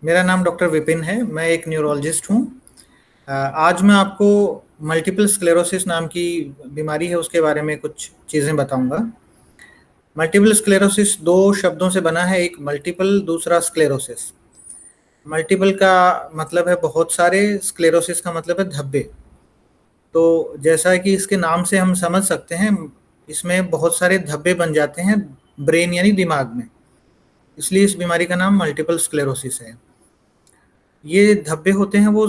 मेरा नाम डॉक्टर विपिन है। मैं एक न्यूरोलॉजिस्ट हूँ। आज मैं आपको मल्टीपल स्क्लेरोसिस नाम की बीमारी है उसके बारे में कुछ चीज़ें बताऊंगा। मल्टीपल स्क्लेरोसिस दो शब्दों से बना है, एक मल्टीपल, दूसरा स्क्लेरोसिस। मल्टीपल का मतलब है बहुत सारे, स्क्लेरोसिस का मतलब है धब्बे। तो जैसा कि इसके नाम से हम समझ सकते हैं, इसमें बहुत सारे धब्बे बन जाते हैं ब्रेन यानी दिमाग में, इसलिए इस बीमारी का नाम मल्टीपल स्क्लेरोसिस है। ये धब्बे होते हैं वो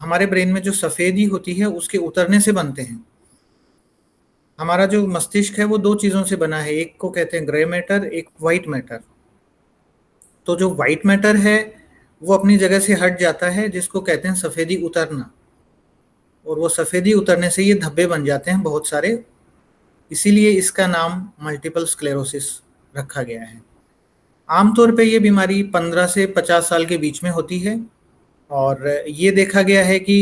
हमारे ब्रेन में जो सफेदी होती है उसके उतरने से बनते हैं। हमारा जो मस्तिष्क है वो दो चीजों से बना है, एक को कहते हैं ग्रे मैटर, एक वाइट मैटर। तो जो वाइट मैटर है वो अपनी जगह से हट जाता है, जिसको कहते हैं सफेदी उतरना। और वो सफेदी उतरने से ये धब्बे बन जाते हैं बहुत सारे, इसीलिए इसका नाम मल्टीपल स्क्लेरोसिस रखा गया है। आमतौर पे ये बीमारी 15 से 50 साल के बीच में होती है। और ये देखा गया है कि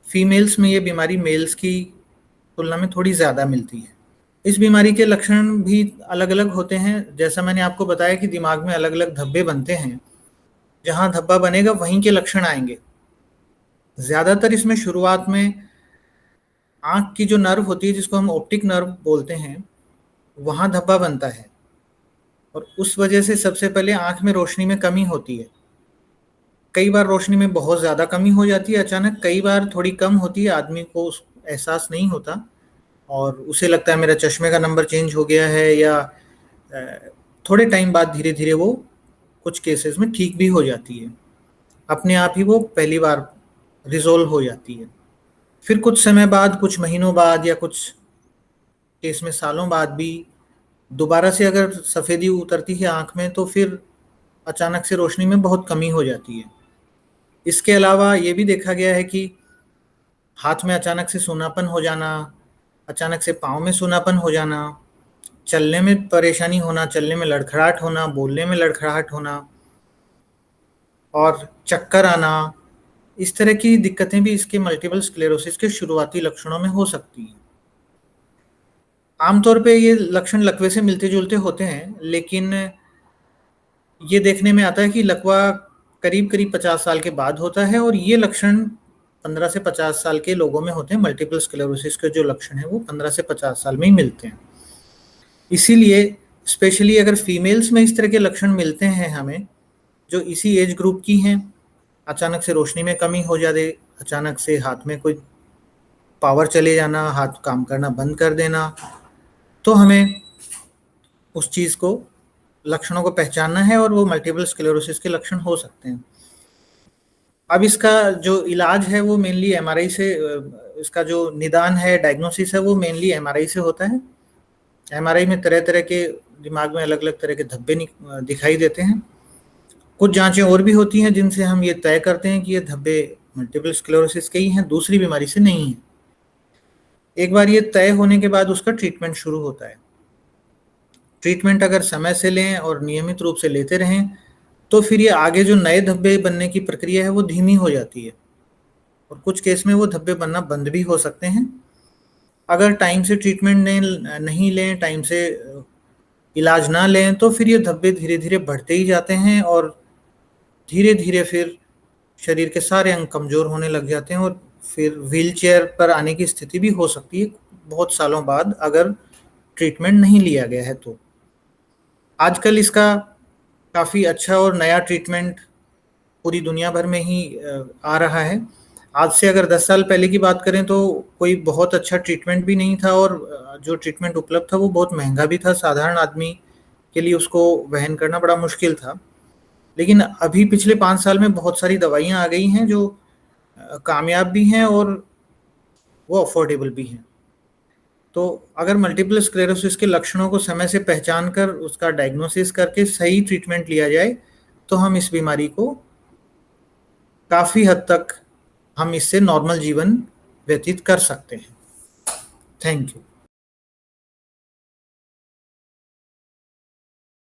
फीमेल्स में ये बीमारी मेल्स की तुलना में थोड़ी ज़्यादा मिलती है। इस बीमारी के लक्षण भी अलग अलग होते हैं। जैसा मैंने आपको बताया कि दिमाग में अलग अलग धब्बे बनते हैं, जहाँ धब्बा बनेगा वहीं के लक्षण आएंगे। ज़्यादातर इसमें शुरुआत में आँख की जो नर्व होती है, जिसको हम ऑप्टिक नर्व बोलते हैं, वहाँ धब्बा बनता है। और उस वजह से सबसे पहले आँख में रोशनी में कमी होती है। कई बार रोशनी में बहुत ज़्यादा कमी हो जाती है अचानक, कई बार थोड़ी कम होती है, आदमी को एहसास नहीं होता और उसे लगता है मेरा चश्मे का नंबर चेंज हो गया है, या थोड़े टाइम बाद धीरे धीरे वो कुछ केसेस में ठीक भी हो जाती है, अपने आप ही वो पहली बार रिजोल्व हो जाती है। फिर कुछ समय बाद, कुछ महीनों बाद या कुछ केस में सालों बाद भी दोबारा से अगर सफ़ेदी उतरती है आँख में, तो फिर अचानक से रोशनी में बहुत कमी हो जाती है। इसके अलावा ये भी देखा गया है कि हाथ में अचानक से सूनापन हो जाना, अचानक से पाँव में सूनापन हो जाना, चलने में परेशानी होना, चलने में लड़खड़ाहट होना, बोलने में लड़खड़ाहट होना और चक्कर आना, इस तरह की दिक्कतें भी इसके मल्टीपल स्क्लेरोसिस के शुरुआती लक्षणों में हो सकती हैं। आमतौर पे ये लक्षण लकवे से मिलते-जुलते होते हैं, लेकिन ये देखने में आता है कि लकवा करीब-करीब 50 साल के बाद होता है और ये लक्षण 15 से 50 साल के लोगों में होते हैं। मल्टीपल स्क्लेरोसिस के जो लक्षण हैं वो 15 से 50 साल में ही मिलते हैं। इसीलिए स्पेशली अगर फीमेल्स में इस तरह के लक्षण मिलते हैं हमें, जो इसी एज ग्रुप की हैं, अचानक से रोशनी में कमी हो जाए, अचानक से हाथ में कोई पावर चले जाना, हाथ काम करना बंद कर देना, तो हमें उस चीज़ को, लक्षणों को पहचानना है और वो मल्टीपल स्क्लेरोसिस के लक्षण हो सकते हैं। अब इसका जो इलाज है वो मेनली एमआरआई से, इसका जो निदान है, डायग्नोसिस है, वो मेनली एमआरआई से होता है। एमआरआई में तरह-तरह के दिमाग में अलग-अलग तरह के धब्बे दिखाई देते हैं। कुछ जांचें और भी होती हैं जिनसे हम ये तय करते हैं कि ये धब्बे मल्टीपल स्क्लेरोसिस के ही हैं, दूसरी बीमारी से नहीं हैं। एक बार ये तय होने के बाद उसका ट्रीटमेंट शुरू होता है। ट्रीटमेंट अगर समय से लें और नियमित रूप से लेते रहें, तो फिर ये आगे जो नए धब्बे बनने की प्रक्रिया है वो धीमी हो जाती है और कुछ केस में वो धब्बे बनना बंद भी हो सकते हैं। अगर टाइम से ट्रीटमेंट नहीं लें, टाइम से इलाज ना लें, तो फिर ये धब्बे धीरे-धीरे बढ़ते ही जाते हैं और धीरे-धीरे फिर शरीर के सारे अंग कमज़ोर होने लग जाते हैं और फिर व्हीलचेयर पर आने की स्थिति भी हो सकती है बहुत सालों बाद, अगर ट्रीटमेंट नहीं लिया गया है तो। आजकल इसका काफ़ी अच्छा और नया ट्रीटमेंट पूरी दुनिया भर में ही आ रहा है। आज से अगर 10 साल पहले की बात करें तो कोई बहुत अच्छा ट्रीटमेंट भी नहीं था और जो ट्रीटमेंट उपलब्ध था वो बहुत महँगा भी था। साधारण आदमी के लिए उसको वहन करना बड़ा मुश्किल था। लेकिन अभी पिछले 5 साल में बहुत सारी दवाइयाँ आ गई हैं जो कामयाब भी हैं और वो अफ़ोर्डेबल भी हैं। तो अगर मल्टीपल स्क्लेरोसिस के लक्षणों को समय से पहचान कर उसका डायग्नोसिस करके सही ट्रीटमेंट लिया जाए, तो हम इस बीमारी को काफ़ी हद तक, हम इससे नॉर्मल जीवन व्यतीत कर सकते हैं। Thank you.